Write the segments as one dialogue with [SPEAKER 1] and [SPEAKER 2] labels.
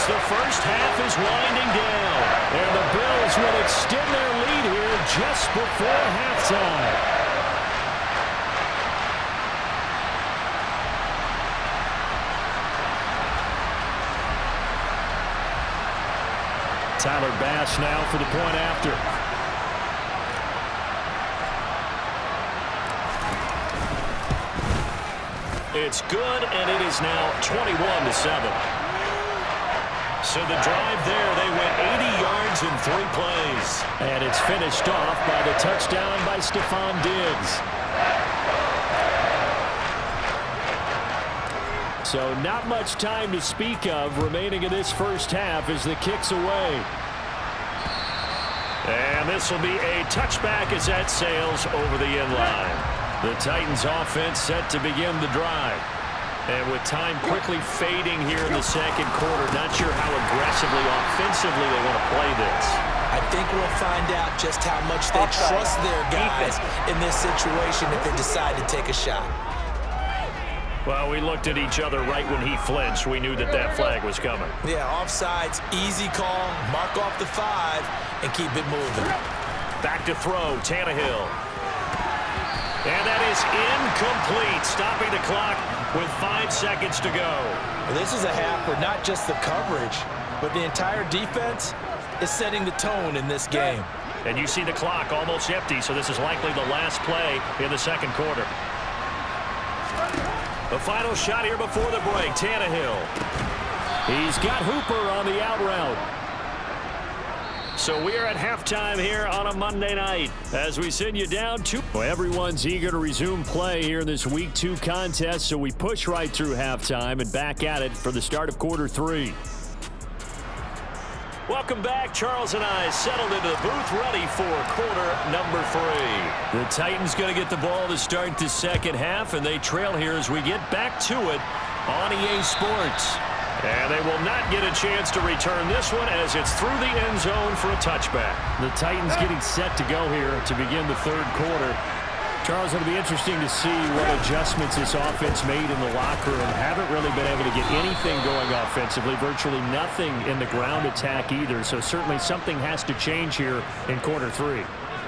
[SPEAKER 1] as the first half is winding down. And the Bills will extend their lead here just before halftime. Tyler Bass now for the point after. It's good, and it is now 21-7. So the drive there, they went 80 yards in 3 plays. And it's finished off by the touchdown by Stephon Diggs. So not much time to speak of remaining in this first half as the kick's away. And this will be a touchback as that sails over the end line. The Titans offense set to begin the drive. And with time quickly fading here in the second quarter, not sure how aggressively, offensively they want to play this.
[SPEAKER 2] I think we'll find out just how much they trust their guys in this situation if they decide to take a shot.
[SPEAKER 1] Well, we looked at each other right when he flinched. We knew that that flag was coming.
[SPEAKER 2] Yeah, offsides, easy call, mark off the 5, and keep it moving.
[SPEAKER 1] Back to throw, Tannehill. And that is incomplete, stopping the clock with 5 seconds to go.
[SPEAKER 2] Well, this is a half where not just the coverage, but the entire defense is setting the tone in this game.
[SPEAKER 1] And you see the clock almost empty, so this is likely the last play in the second quarter. The final shot here before the break, Tannehill. He's got Hooper on the out route. So we are at halftime here on a Monday night as we send you down to... Well, everyone's eager to resume play here in this Week 2 contest, so we push right through halftime and back at it for the start of quarter 3. Welcome back. Charles and I settled into the booth ready for quarter number 3. The Titans going to get the ball to start the second half, and they trail here as we get back to it on EA Sports. And they will not get a chance to return this one as it's through the end zone for a touchback. The Titans getting set to go here to begin the third quarter. Charles, it'll be interesting to see what adjustments this offense made in the locker room. Haven't really been able to get anything going offensively, virtually nothing in the ground attack either. So certainly something has to change here in quarter 3.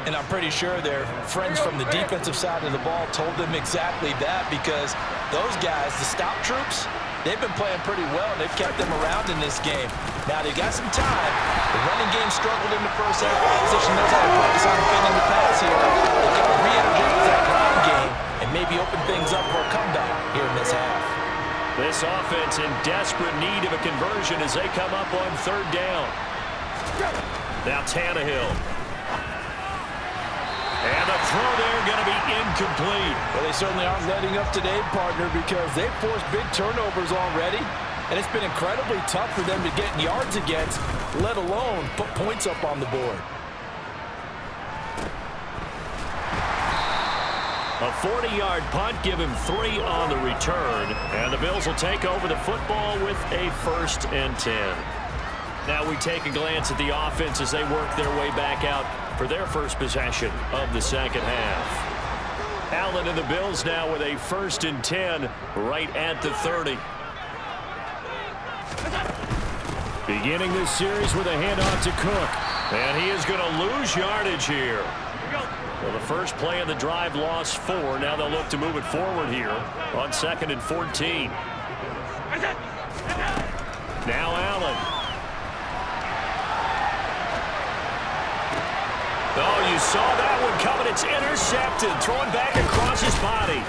[SPEAKER 2] And I'm pretty sure their friends from the defensive side of the ball told them exactly that, because those guys, the stop troops, they've been playing pretty well. They've kept them around in this game. Now they got some time. The running game struggled in the first half. The opposition knows how to focus on defending the pass here. They've got to re-energize that ground game and maybe open things up for a comeback here in this half.
[SPEAKER 1] This offense in desperate need of a conversion as they come up on third down. Now Tannehill. And the throw there going to be incomplete.
[SPEAKER 2] Well, they certainly aren't letting up today, partner, because they've forced big turnovers already. And it's been incredibly tough for them to get yards against, let alone put points up on the board.
[SPEAKER 1] A 40-yard punt, give him 3 on the return. And the Bills will take over the football with a 1st and 10. Now we take a glance at the offense as they work their way back out for their first possession of the second half. Allen and the Bills now with a 1st and 10 right at the 30. Beginning this series with a handoff to Cook. And he is going to lose yardage here. Well, the first play of the drive lost 4. Now they'll look to move it forward here on 2nd and 14. Now Allen. Oh, you saw that one coming. It's intercepted. Throwing back across his body.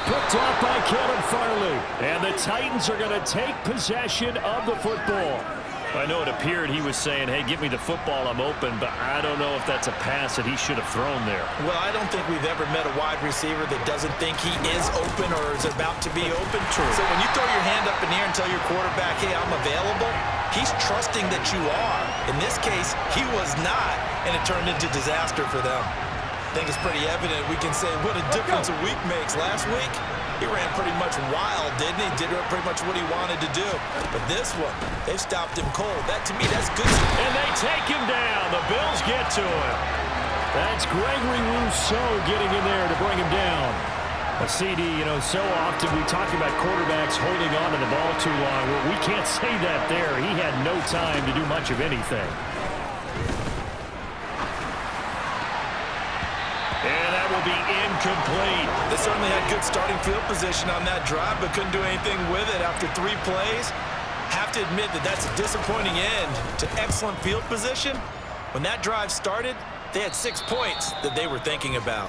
[SPEAKER 1] Picked off by Caleb Farley. And the Titans are going to take possession of the football. I know it appeared he was saying, hey, give me the football, I'm open, but I don't know if that's a pass that he should have thrown there.
[SPEAKER 2] Well, I don't think we've ever met a wide receiver that doesn't think he is open or is about to be open. True. So when you throw your hand up in the air and tell your quarterback, hey, I'm available, he's trusting that you are. In this case, he was not, and it turned into disaster for them. I think it's pretty evident. We can say what a difference a week makes. Last week, he ran pretty much wild, didn't he? Did pretty much what he wanted to do. But this one, they've stopped him cold. That, to me, that's good.
[SPEAKER 1] And they take him down. The Bills get to him. That's Gregory Rousseau getting in there to bring him down. A CD, you know, so often we talk about quarterbacks holding on to the ball too long. Well, we can't say that there. He had no time to do much of anything. And that will be incomplete.
[SPEAKER 2] They certainly had good starting field position on that drive, but couldn't do anything with it after 3 plays. Have to admit that that's a disappointing end to excellent field position. When that drive started, they had 6 points that they were thinking about.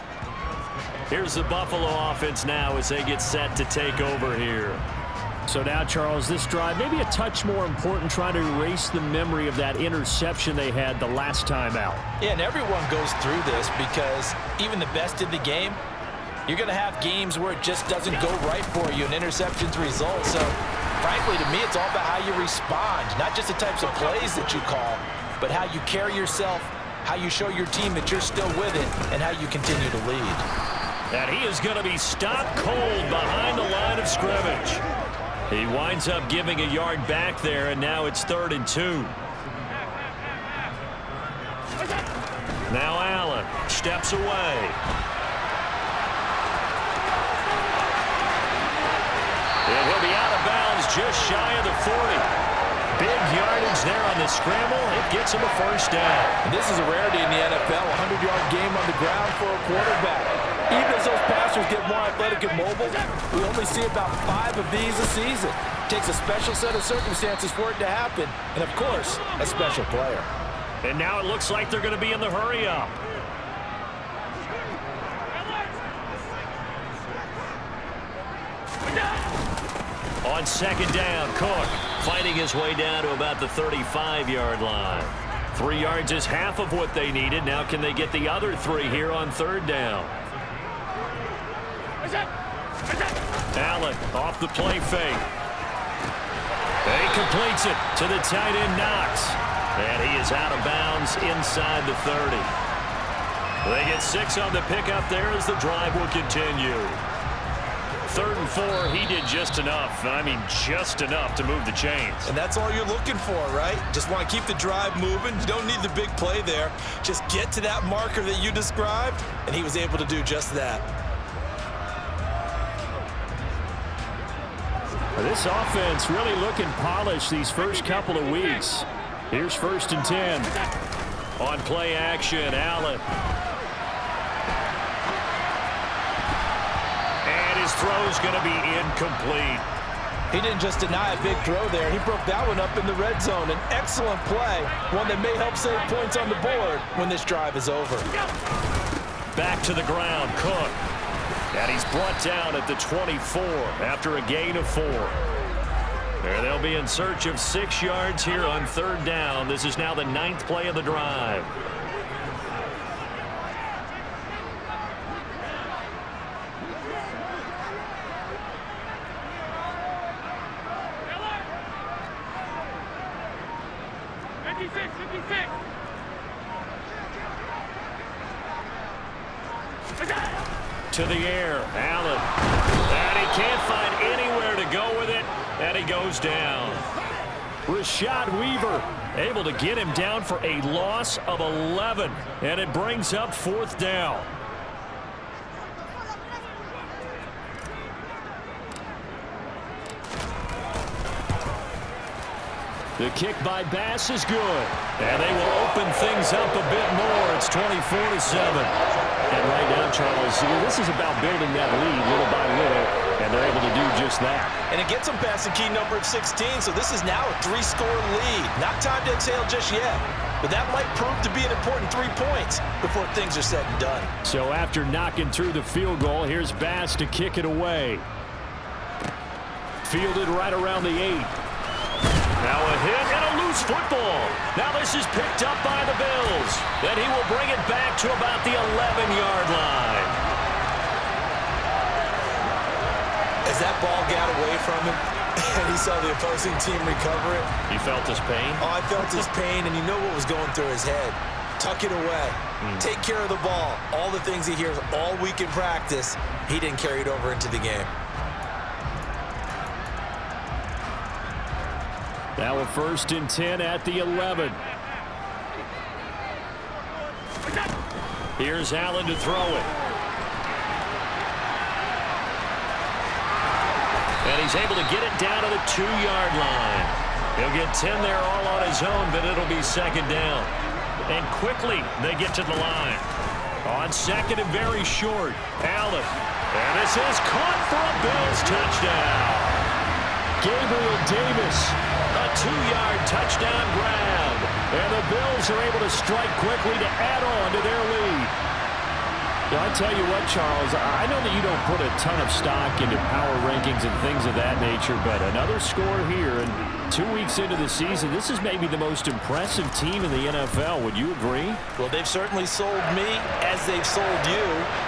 [SPEAKER 1] Here's the Buffalo offense now as they get set to take over here. So now, Charles, this drive maybe a touch more important, trying to erase the memory of that interception they had the last time out.
[SPEAKER 2] Yeah, and everyone goes through this because even the best in the game, you're going to have games where it just doesn't go right for you and interceptions result. So, frankly, to me, it's all about how you respond, not just the types of plays that you call, but how you carry yourself, how you show your team that you're still with it, and how you continue to lead.
[SPEAKER 1] And he is going to be stopped cold behind the line of scrimmage. He winds up giving a yard back there, and now it's 3rd and 2. Now Allen steps away. And he'll be out of bounds just shy of the 40. Big yardage there on the scramble. It gets him a first down.
[SPEAKER 2] And this is a rarity in the NFL, a 100-yard game on the ground for a quarterback. Even as those passers get more athletic and mobile, we only see about 5 of these a season. It takes a special set of circumstances for it to happen, and, of course, a special player.
[SPEAKER 1] And now it looks like they're going to be in the hurry-up. On 2nd down, Cook fighting his way down to about the 35-yard line. 3 yards is half of what they needed. Now can they get the other 3 here on 3rd down? Allen off the play fake. He completes it to the tight end Knox. And he is out of bounds inside the 30. They get 6 on the pickup there as the drive will continue. 3rd and 4, he did just enough. I mean, just enough to move the chains.
[SPEAKER 2] And that's all you're looking for, right? Just want to keep the drive moving. You don't need the big play there. Just get to that marker that you described, and he was able to do just that.
[SPEAKER 1] This offense really looking polished these first couple of weeks. Here's 1st and 10. On play action, Allen. And his throw's going to be incomplete.
[SPEAKER 2] He didn't just deny a big throw there. He broke that one up in the red zone. An excellent play, one that may help save points on the board when this drive is over.
[SPEAKER 1] Back to the ground, Cook. And he's brought down at the 24 after a gain of 4. And they'll be in search of 6 yards here on 3rd down. This is now the 9th play of the drive. To the air, Allen. And he can't find anywhere to go with it, and he goes down. Rashad Weaver able to get him down for a loss of 11, and it brings up 4th down. The kick by Bass is good, and they will open things up a bit more. It's 24-7. And right now, Charles, this is about building that lead little by little, and they're able to do just that.
[SPEAKER 2] And it gets them past the key number of 16, so this is now a 3-score lead. Not time to exhale just yet, but that might prove to be an important 3 points before things are said and done.
[SPEAKER 1] So after knocking through the field goal, here's Bass to kick it away. Fielded right around the 8. Now a hit and a loose football. Now this is picked up by the Bills. Then he will bring it back to about the 11-yard line.
[SPEAKER 2] As that ball got away from him and he saw the opposing team recover it.
[SPEAKER 1] You felt his pain?
[SPEAKER 2] Oh, I felt his pain, and you know what was going through his head. Tuck it away. Take care of the ball. All the things he hears all week in practice, he didn't carry it over into the game.
[SPEAKER 1] Now a 1st and 10 at the 11. Here's Allen to throw it. he's able to get it down to the 2-yard line. He'll get 10 there all on his own, but it'll be second down. And quickly they get to the line. On second and very short, Allen. And this is caught for a Bills touchdown. Gabriel Davis, a 2-yard touchdown grab. And the Bills are able to strike quickly to add on to their lead.
[SPEAKER 3] Yeah, I tell you what, Charles, I know that you don't put a ton of stock into power rankings and things of that nature, but another score here, and 2 weeks into the season, this is maybe the most impressive team in the NFL. Would you agree?
[SPEAKER 2] Well, they've certainly sold me as they've sold you,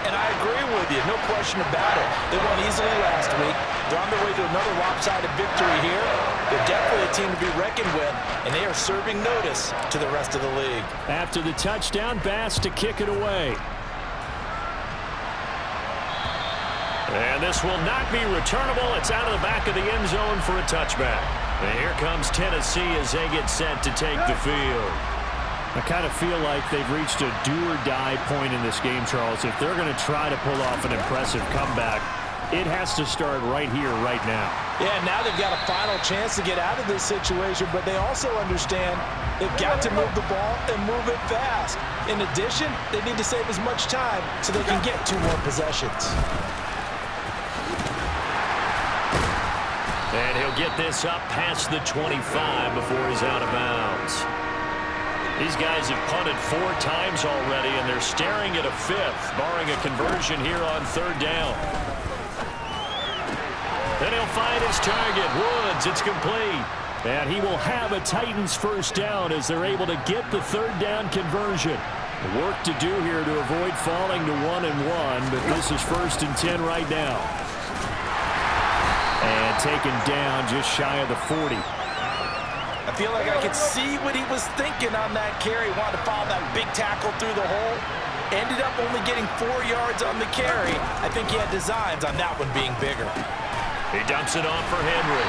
[SPEAKER 2] and I agree with you, no question about it. They won easily last week. They're on their way to another lopsided victory here. They're definitely a team to be reckoned with, and they are serving notice to the rest of the league.
[SPEAKER 1] After the touchdown, Bass to kick it away. And this will not be returnable. It's out of the back of the end zone for a touchback. And here comes Tennessee as they get set to take the field.
[SPEAKER 3] I kind of feel like they've reached a do-or-die point in this game, Charles. If they're going to try to pull off an impressive comeback, it has to start right here, right now.
[SPEAKER 2] Yeah, now they've got a final chance to get out of this situation, but they also understand they've got to move the ball and move it fast. In addition, they need to save as much time so they can get 2 more possessions.
[SPEAKER 1] And he'll get this up past the 25 before he's out of bounds. These guys have punted 4 times already, and they're staring at a 5th, barring a conversion here on 3rd down. Then he'll find his target, Woods. It's complete. And he will have a Titans first down as they're able to get the 3rd down conversion. Work to do here to avoid falling to 1-1, but this is 1st and 10 right now. And taken down just shy of the 40.
[SPEAKER 2] I feel like I could see what he was thinking on that carry. Wanted to follow that big tackle through the hole. Ended up only getting 4 yards on the carry. I think he had designs on that one being bigger.
[SPEAKER 1] He dumps it off for Henry.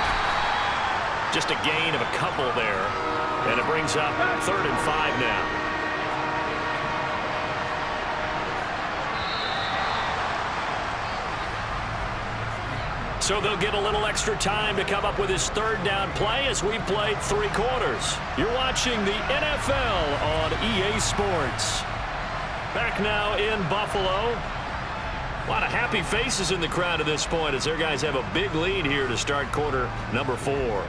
[SPEAKER 1] Just a gain of a couple there. And it brings up 3rd and 5 now. So they'll get a little extra time to come up with his 3rd down play as we played 3 quarters. You're watching the NFL on EA Sports. Back now in Buffalo. A lot of happy faces in the crowd at this point as their guys have a big lead here to start quarter number 4.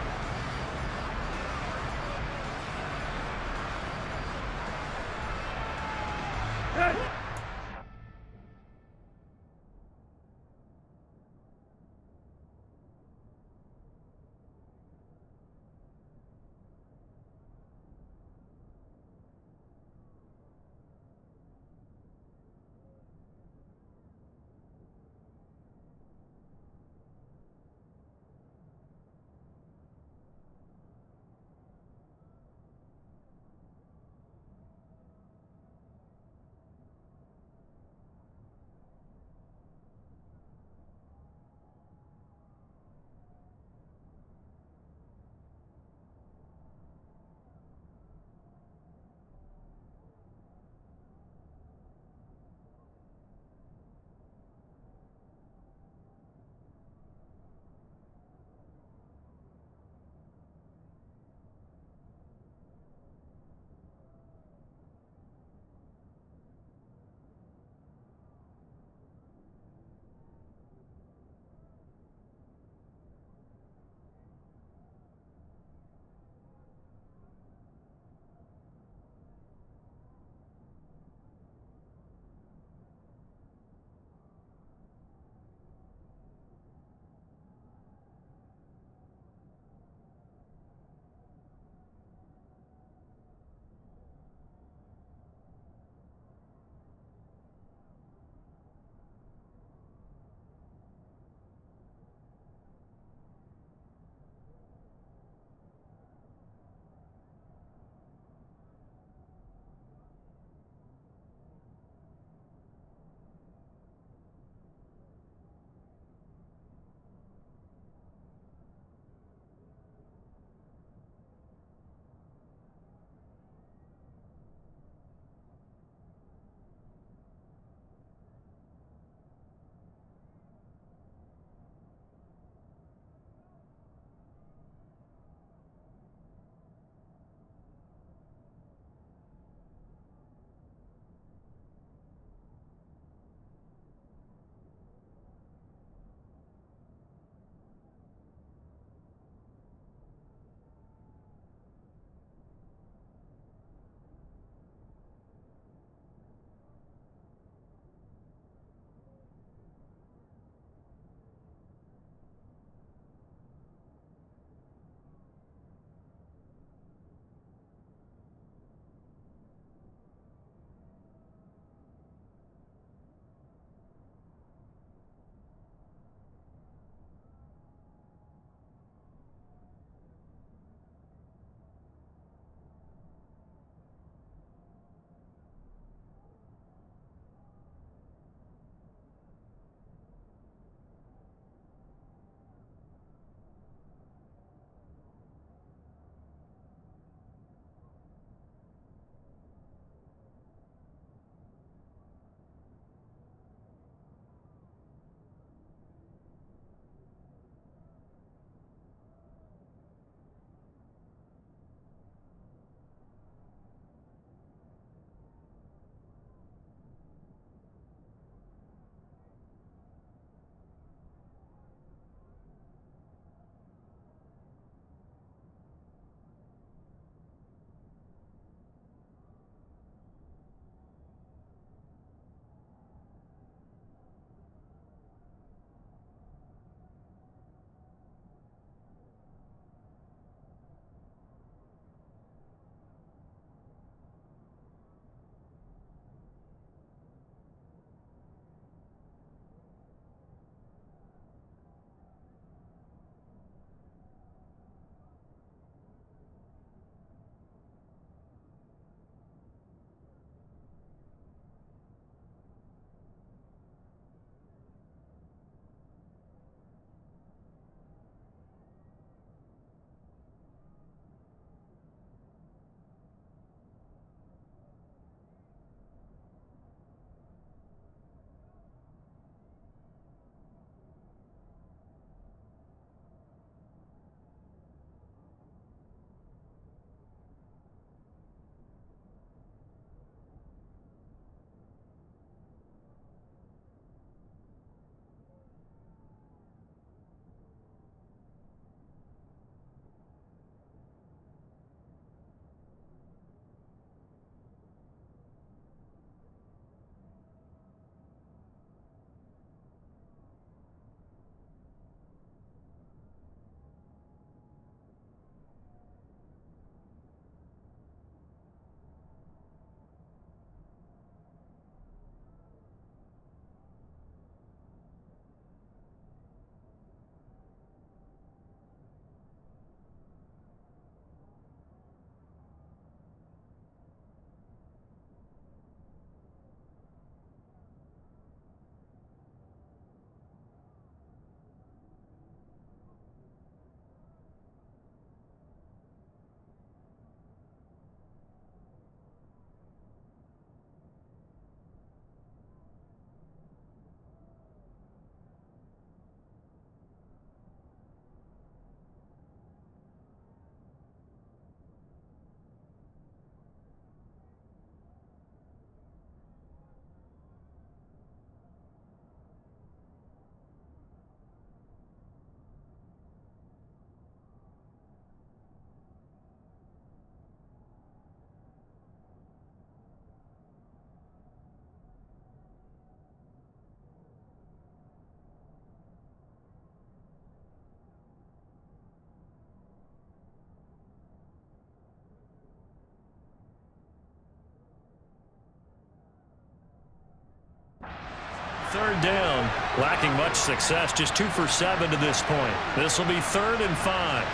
[SPEAKER 1] third down. Lacking much success, just 2 for 7 to this point. This will be 3rd and 5.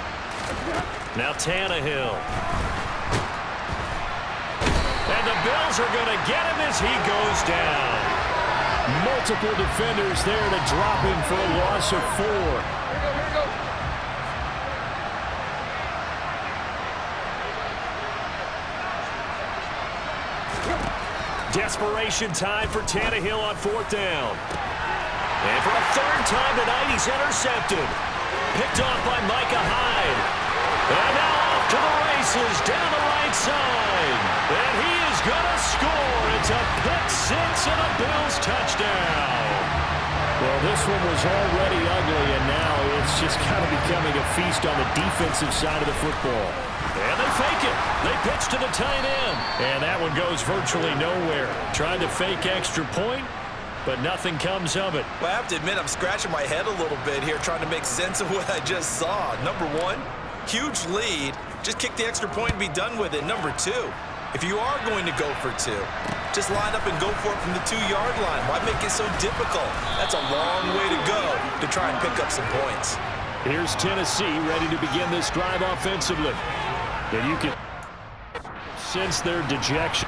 [SPEAKER 1] Now Tannehill. And the Bills are going to get him as he goes down.
[SPEAKER 3] Multiple defenders there to drop him for a loss of 4.
[SPEAKER 1] Desperation time for Tannehill on 4th down. And for a 3rd time tonight, he's intercepted. Picked off by Micah Hyde. And now off to the races down the right side. And he is going to score. It's a pick 6 and a Bills touchdown.
[SPEAKER 3] Well, this one was already ugly, and now it's just kind of becoming a feast on the defensive side of the football.
[SPEAKER 1] And they fake it. They pitch to the tight end. And that one goes virtually nowhere. Tried to fake extra point, but nothing comes of it.
[SPEAKER 2] Well, I have to admit, I'm scratching my head a little bit here trying to make sense of what I just saw. Number 1, huge lead. Just kick the extra point and be done with it. Number 2, if you are going to go for 2, just line up and go for it from the 2-yard line. Why make it so difficult? That's a long way to go to try and pick up some points.
[SPEAKER 3] Here's Tennessee ready to begin this drive offensively. And you can sense their dejection.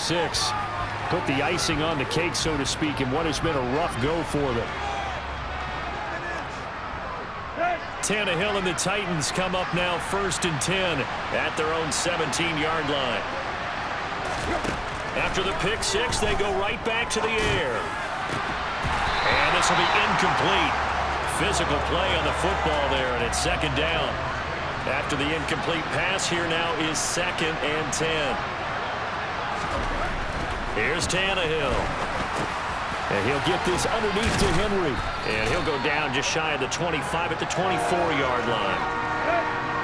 [SPEAKER 3] 6. Put the icing on the cake, so to speak, in what has been a rough go for them.
[SPEAKER 1] Tannehill and the Titans come up now 1st and 10 at their own 17-yard line. After the pick 6, they go right back to the air. And this will be incomplete. Physical play on the football there, and it's 2nd down. After the incomplete pass, here now is 2nd and 10. Here's Tannehill. And he'll get this underneath to Henry. And he'll go down just shy of the 25 at the 24-yard line.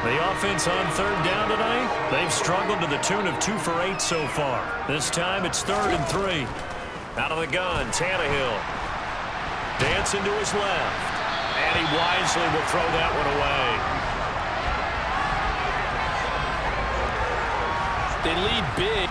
[SPEAKER 1] The offense on 3rd down tonight, they've struggled to the tune of 2 for 8 so far. This time it's 3rd and 3. Out of the gun, Tannehill. Dancing to his left. And he wisely will throw that one away.
[SPEAKER 2] They lead big.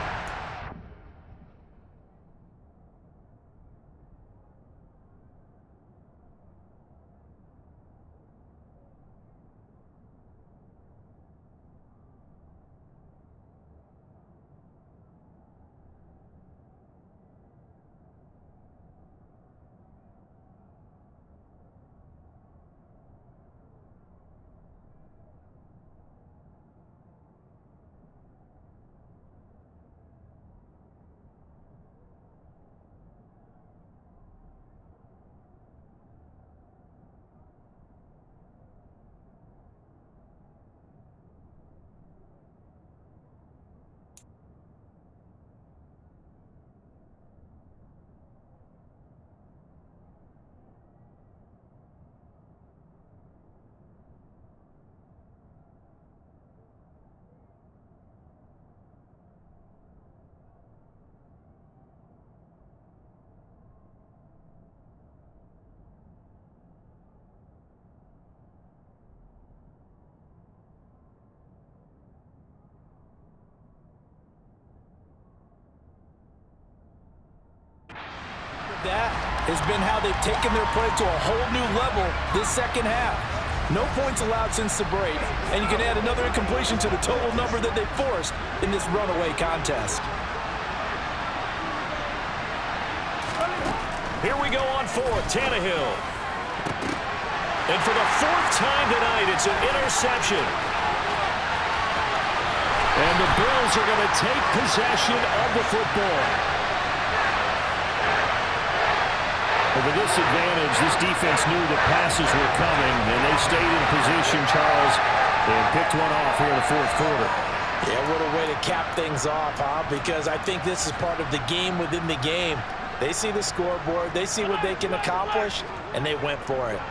[SPEAKER 2] That has been how they've taken their play to a whole new level this 2nd half. No points allowed since the break, and you can add another incompletion to the total number that they forced in this runaway contest.
[SPEAKER 1] Here we go on 4th, Tannehill. And for the 4th time tonight, it's an interception. And the Bills are going to take possession of the football. With this advantage, this defense knew the passes were coming, and they stayed in position, Charles, and picked one off here in the 4th quarter.
[SPEAKER 2] Yeah, what a way to cap things off, huh? Because I think this is part of the game within the game. They see the scoreboard, they see what they can accomplish, and they went for it.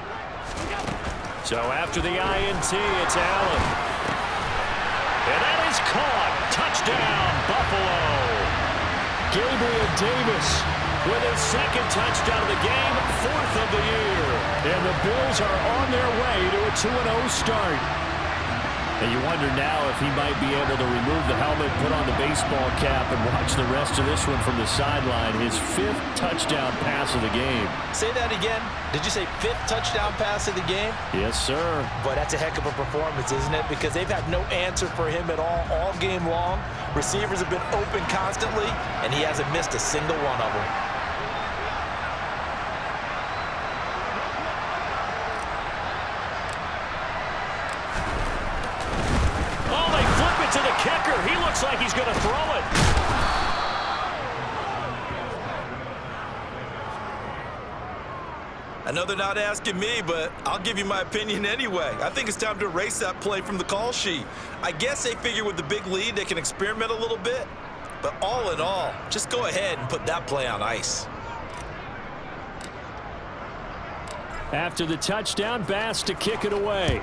[SPEAKER 1] So after the INT, it's Allen. And that is caught. Touchdown, Buffalo. Gabriel Davis with his 2nd touchdown of the game, 4th of the year. And the Bills are on their way to a 2-0 start.
[SPEAKER 3] And you wonder now if he might be able to remove the helmet, put on the baseball cap, and watch the rest of this one from the sideline. His 5th touchdown pass of the game.
[SPEAKER 2] Say that again. Did you say 5th touchdown pass of the game?
[SPEAKER 3] Yes, sir.
[SPEAKER 2] But that's a heck of a performance, isn't it? Because they've had no answer for him at all game long. Receivers have been open constantly, and he hasn't missed a single one of them.
[SPEAKER 1] To the kicker. He looks like he's going to throw it.
[SPEAKER 2] I know they're not asking me, but I'll give you my opinion anyway. I think it's time to erase that play from the call sheet. I guess they figure with the big lead they can experiment a little bit. But all in all, just go ahead and put that play on ice.
[SPEAKER 3] After the touchdown, Bass to kick it away.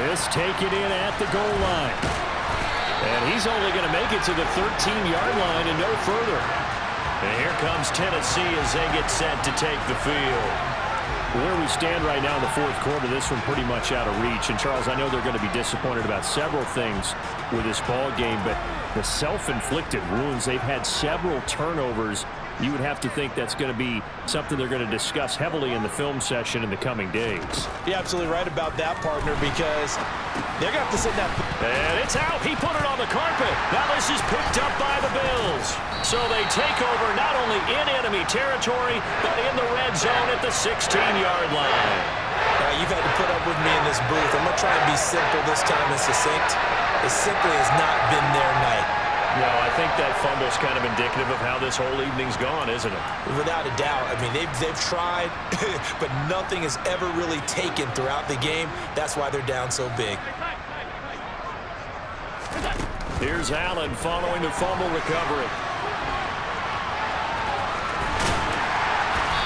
[SPEAKER 3] This taken in at the goal line. And he's only going to make it to the 13-yard line and no further.
[SPEAKER 1] And here comes Tennessee as they get set to take the field.
[SPEAKER 3] Where we stand right now in the 4th quarter, this one pretty much out of reach. And, Charles, I know they're going to be disappointed about several things with this ball game, but the self-inflicted wounds, they've had several turnovers you would have to think that's going to be something they're going to discuss heavily in the film session in the coming days.
[SPEAKER 2] You're absolutely right about that, partner, because they're going to have to sit down.
[SPEAKER 1] And it's out. He put it on the carpet. Now this is picked up by the Bills. So they take over not only in enemy territory, but in the red zone at the 16-yard line.
[SPEAKER 2] You've had to put up with me in this booth. I'm going to try and be simple this time and succinct. It simply has not been their night.
[SPEAKER 1] No, I think that fumble's kind of indicative of how this whole evening's gone, isn't it?
[SPEAKER 2] Without a doubt. I mean, they've tried, but nothing is ever really taken throughout the game. That's why they're down so big.
[SPEAKER 1] Here's Allen following the fumble recovery.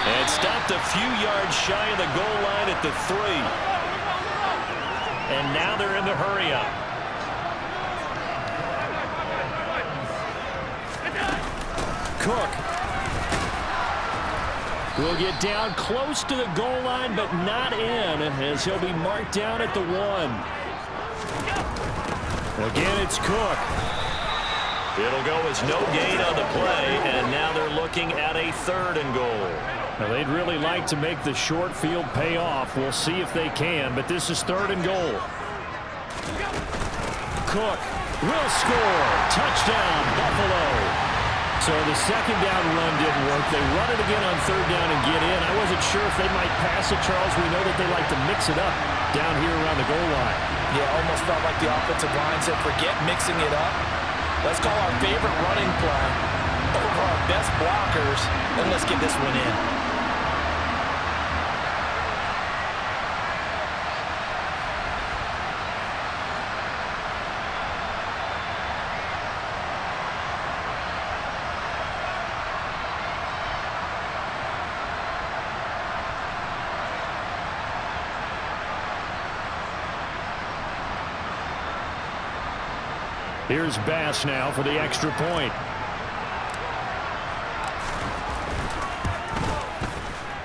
[SPEAKER 1] And stopped a few yards shy of the goal line at the 3. And now they're in the hurry-up. Cook will get down close to the goal line, but not in, as he'll be marked down at the 1. Again, it's Cook. It'll go as no gain on the play, and now they're looking at a 3rd and goal.
[SPEAKER 3] Now, they'd really like to make the short field pay off. We'll see if they can, but this is 3rd and goal. Cook will score. Touchdown, Buffalo. So the second down run didn't work. They run it again on 3rd down and get in. I wasn't sure if they might pass it, Charles. We know that they like to mix it up down here around the goal line.
[SPEAKER 2] Yeah, almost felt like the offensive line said, forget mixing it up. Let's call our favorite running play over our best blockers, and let's get this one in.
[SPEAKER 3] Here's Bass now for the extra point.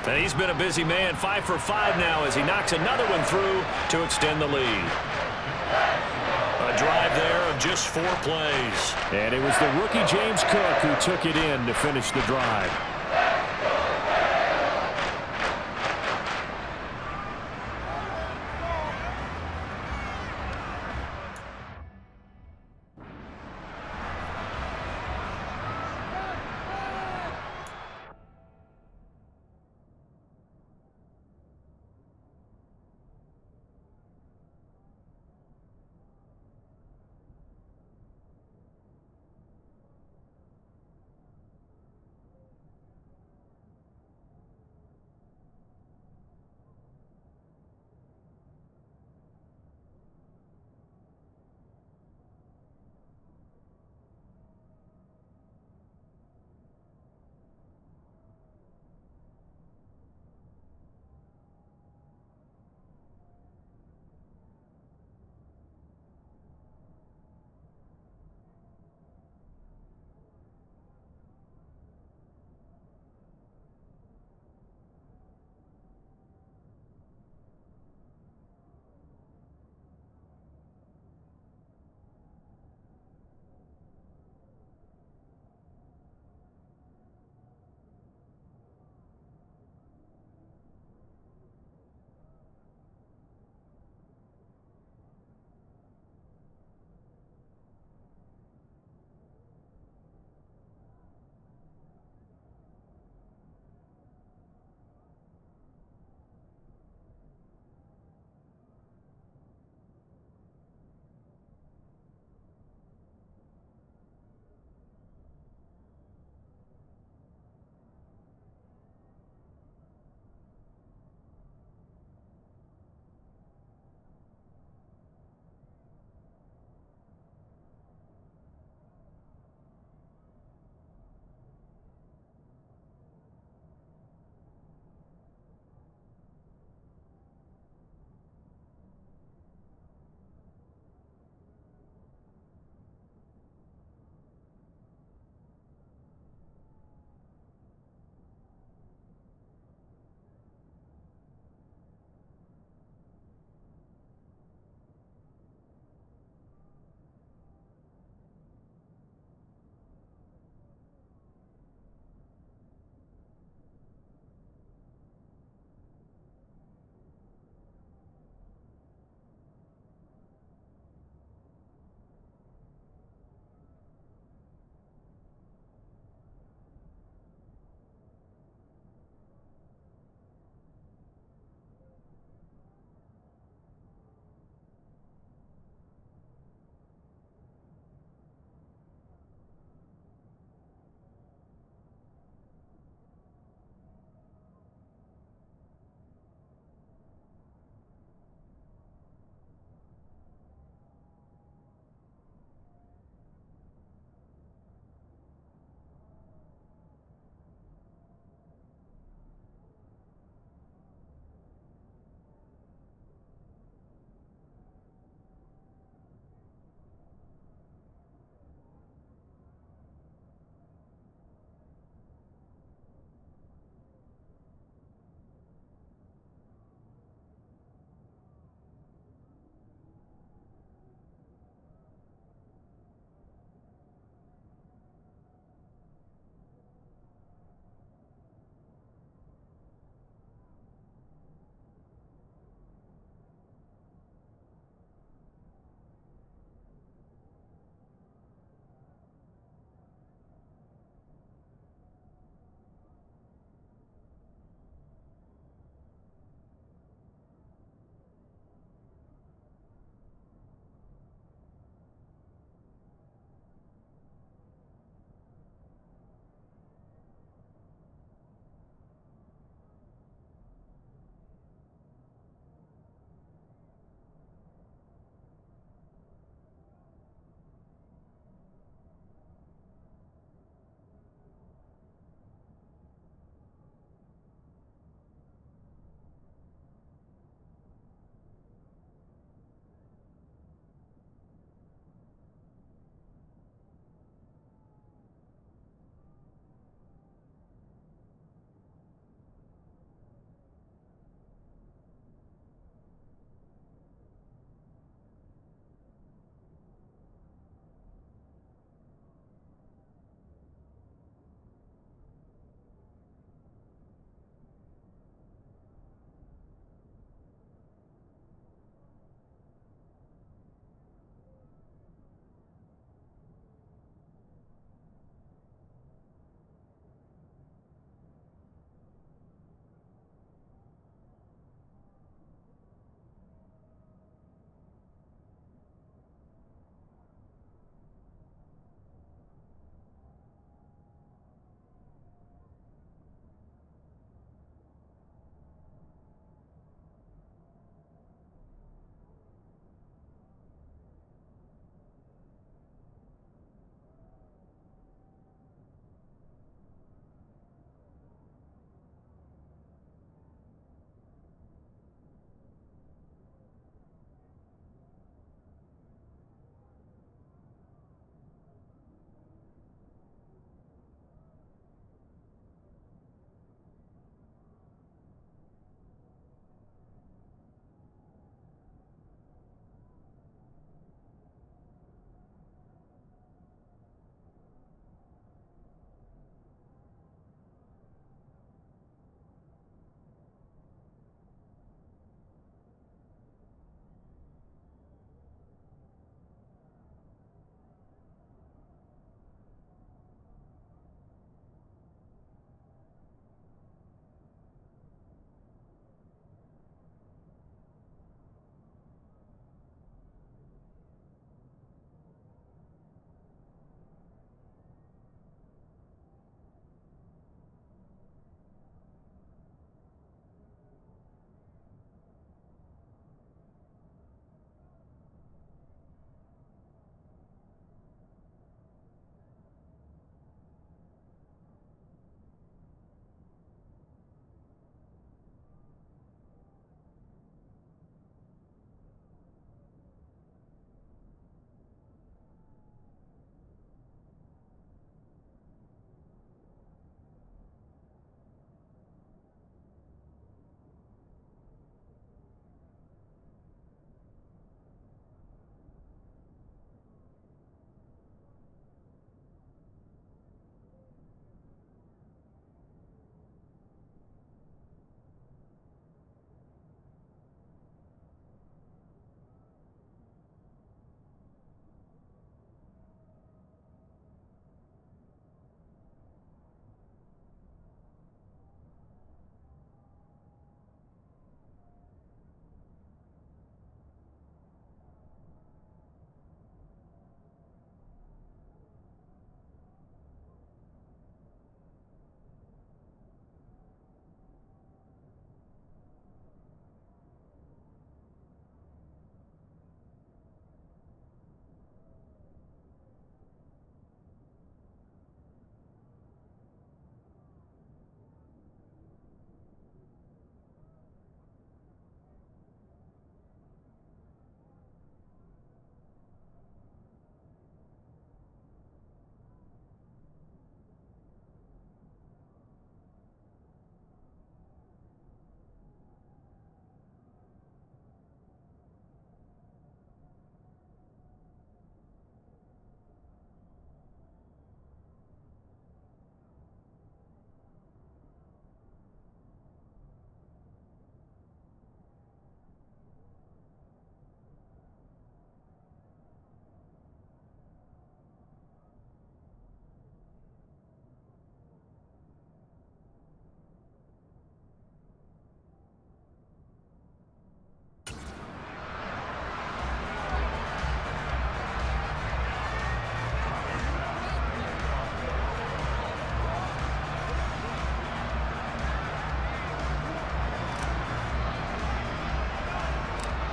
[SPEAKER 1] And he's been a busy man, 5 for 5 now as he knocks another one through to extend the lead. A drive there of just 4 plays.
[SPEAKER 3] And it was the rookie James Cook who took it in to finish the drive.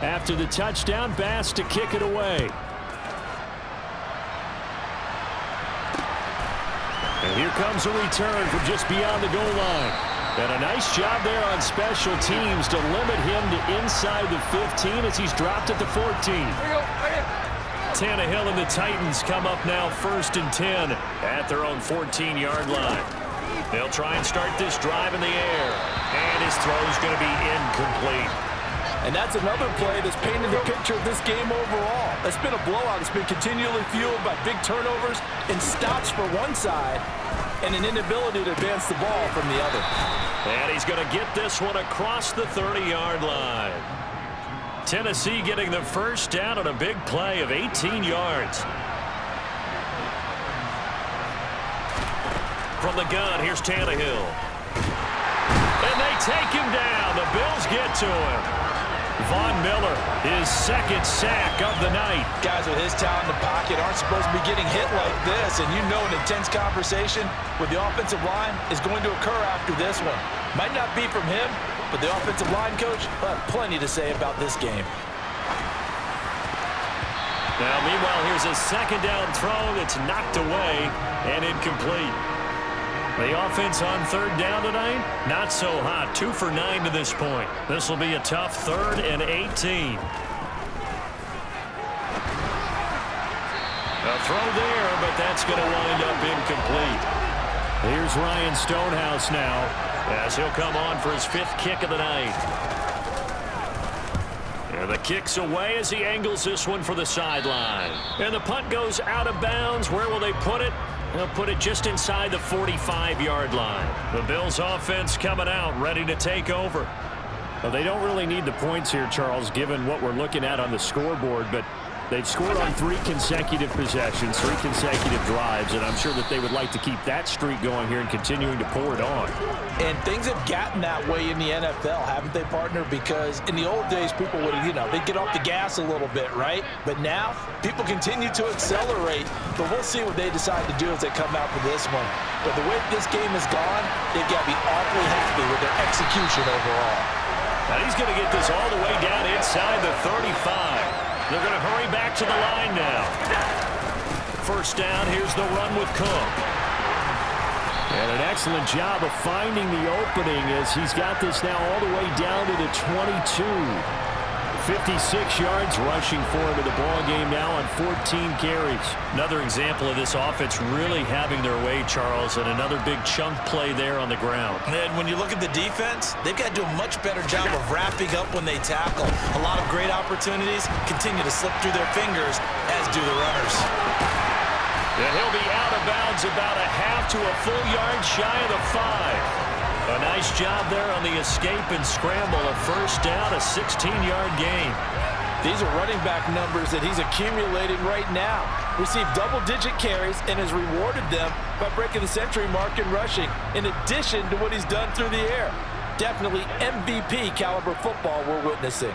[SPEAKER 3] After the touchdown, Bass to kick it away. And here comes a return from just beyond the goal line. And a nice job there on special teams to limit him to inside the 15 as he's dropped at the 14. Tannehill and the Titans come up now 1st and 10 at their own 14-yard line. They'll try and start this drive in the air. And his throw's going to be incomplete.
[SPEAKER 4] And that's another play that's painted the picture of this game overall. It's been a blowout. It's been continually fueled by big turnovers and stops for one side and an inability to advance the ball from the other.
[SPEAKER 1] And he's going to get this one across the 30-yard line. Tennessee getting the first down on a big play of 18 yards. From the gun, here's Tannehill. And they take him down. The Bills get to him. Von Miller, his second sack of the night.
[SPEAKER 2] Guys with his talent in the pocket aren't supposed to be getting hit like this, and you know an intense conversation with the offensive line is going to occur after this one. Might not be from him, but the offensive line coach will have plenty to say about this game.
[SPEAKER 1] Now, meanwhile, here's a second down throw that's knocked away and incomplete. The offense on 3rd down tonight, not so hot. 2 for 9 to this point. This will be a tough 3rd and 18. A throw there, but that's going to wind up incomplete.
[SPEAKER 3] Here's Ryan Stonehouse now,
[SPEAKER 1] as he'll come on for his 5th kick of the night. And the kick's away as he angles this one for the sideline. And the punt goes out of bounds. Where will they put it? They'll put it just inside the 45-yard line. The Bills offense coming out, ready to take over.
[SPEAKER 3] Well, they don't really need the points here, Charles, given what we're looking at on the scoreboard, but they've scored on 3 consecutive possessions, 3 consecutive drives, and I'm sure that they would like to keep that streak going here and continuing to pour it on.
[SPEAKER 2] And things have gotten that way in the NFL, haven't they, partner? Because in the old days, people would, they'd get off the gas a little bit, right? But now, people continue to accelerate. But we'll see what they decide to do as they come out for this one. But the way this game has gone, they've got to be awfully happy with their execution overall.
[SPEAKER 1] And he's going to get this all the way down inside the 35. They're going to hurry back to the line now. First down, here's the run with Cook.
[SPEAKER 3] And an excellent job of finding the opening as he's got this now all the way down to the 22. 56 yards rushing for him in the ball game now on 14 carries.
[SPEAKER 1] Another example of this offense really having their way, Charles, and another big chunk play there on the ground.
[SPEAKER 2] And when you look at the defense, they've got to do a much better job of wrapping up when they tackle. A lot of great opportunities continue to slip through their fingers, as do the runners.
[SPEAKER 1] And he'll be out of bounds about a half to a full yard shy of the 5. A nice job there on the escape and scramble. A first down, a 16-yard gain.
[SPEAKER 4] These are running back numbers that he's accumulating right now. Received double-digit carries and has rewarded them by breaking the century mark in rushing, in addition to what he's done through the air. Definitely MVP caliber football we're witnessing.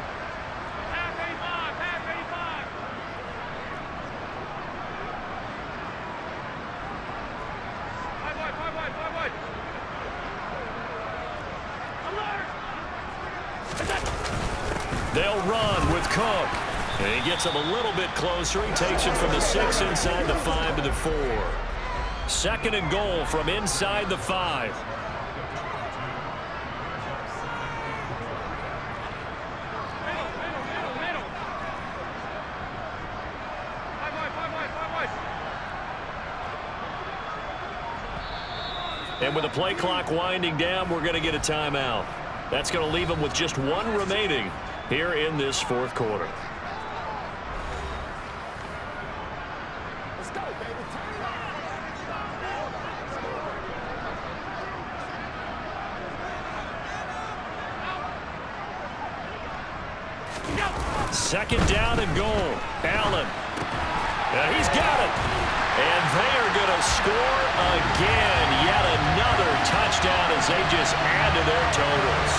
[SPEAKER 1] They'll run with Cook. And he gets him a little bit closer. He takes it from the 6 inside the 5 to the 4. 2nd and goal from inside the 5. And with the play clock winding down, we're going to get a timeout. That's going to leave them with just 1 remaining here in this 4th quarter.
[SPEAKER 4] Let's go, baby.
[SPEAKER 1] Second down and goal. Allen. He's got it. And they are going to score again. Yet another touchdown as they just add to their totals.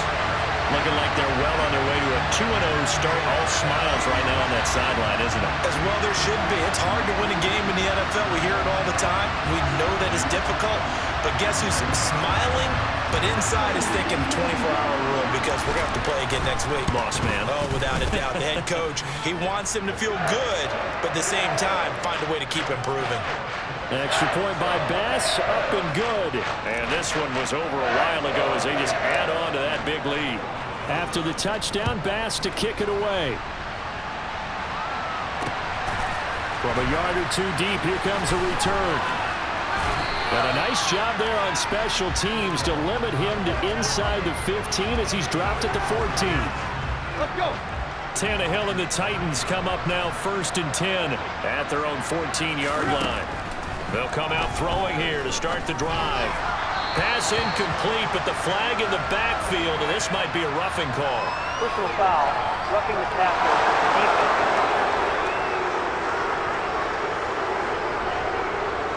[SPEAKER 1] Looking like they're well on their way to a 2-0 start, all smiles right now on that sideline, isn't it?
[SPEAKER 2] As well there should be. It's hard to win a game in the NFL. We hear it all the time. We know that it's difficult. But guess who's smiling, but inside is thinking 24-hour rule because we're going to have to play again next week.
[SPEAKER 1] Boss man.
[SPEAKER 2] Oh, without a doubt. The head coach, he wants him to feel good, but at the same time, find a way to keep improving.
[SPEAKER 3] Extra point by Bass, up and good.
[SPEAKER 1] And this one was over a while ago as they just add on to that big lead.
[SPEAKER 3] After the touchdown, Bass to kick it away. From a yard or two deep, here comes a return. And a nice job there on special teams to limit him to inside the 15 as he's dropped at the 14.
[SPEAKER 4] Let's go.
[SPEAKER 1] Tannehill and the Titans come up now 1st and 10 at their own 14-yard line. They'll come out throwing here to start the drive. Pass incomplete, but the flag in the backfield, and this might be a roughing call.
[SPEAKER 5] Personal foul, roughing the tackle, defense.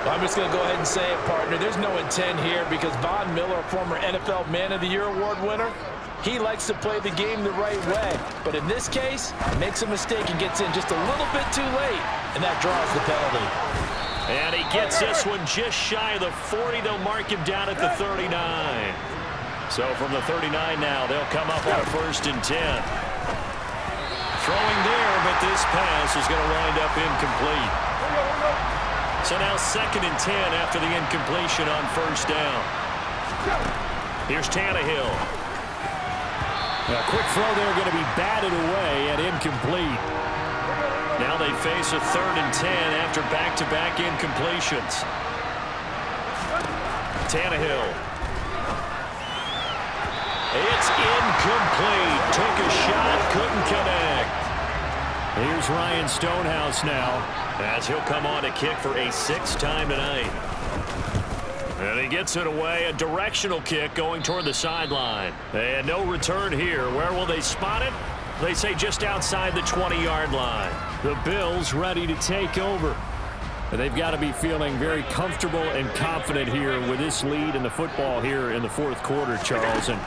[SPEAKER 4] I'm just going to go ahead and say it, partner. There's no intent here because Von Miller, former NFL Man of the Year award winner, he likes to play the game the right way. But in this case, makes a mistake and gets in just a little bit too late, and that draws the penalty.
[SPEAKER 1] And he gets this one just shy of the 40. They'll mark him down at the 39. So from the 39 now, they'll come up on a 1st and 10. Throwing there, but this pass is going to wind up incomplete. So now 2nd and 10 after the incompletion on 1st down. Here's Tannehill.
[SPEAKER 3] A quick throw there going to be batted away and incomplete.
[SPEAKER 1] Now they face a 3rd and 10 after back-to-back incompletions. Tannehill. It's incomplete. Took a shot, couldn't connect.
[SPEAKER 3] Here's Ryan Stonehouse now,
[SPEAKER 1] as he'll come on to kick for a 6th time tonight. And he gets it away, a directional kick going toward the sideline. And no return here. Where will they spot it? They say just outside the 20-yard line.
[SPEAKER 3] The Bills ready to take over. And they've got to be feeling very comfortable and confident here with this lead in the football here in the 4th quarter, Charles. And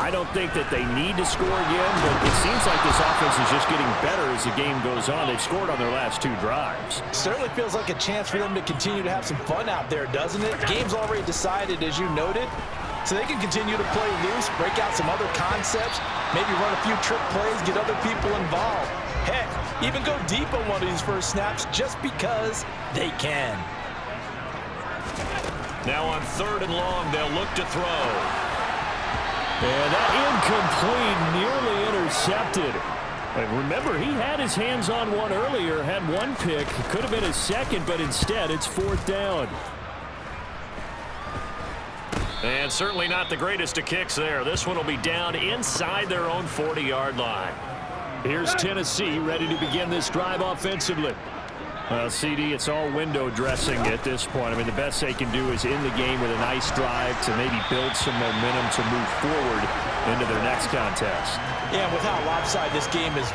[SPEAKER 3] I don't think that they need to score again, but it seems like this offense is just getting better as the game goes on. They've scored on their last 2 drives.
[SPEAKER 4] Certainly feels like a chance for them to continue to have some fun out there, doesn't it? Game's already decided, as you noted. So they can continue to play loose, break out some other concepts, maybe run a few trick plays, get other people involved. Heck, even go deep on one of these first snaps just because they can.
[SPEAKER 1] Now on 3rd and long, they'll look to throw.
[SPEAKER 3] And that incomplete, nearly intercepted. And remember, he had his hands on one earlier, had one pick. Could have been his 2nd, but instead it's 4th down.
[SPEAKER 1] And certainly not the greatest of kicks there. This one will be down inside their own 40-yard line.
[SPEAKER 3] Here's Tennessee ready to begin this drive offensively. Well, CD, it's all window dressing at this point. I mean, the best they can do is end the game with a nice drive to maybe build some momentum to move forward into their next contest.
[SPEAKER 4] Yeah, with how lopsided this game has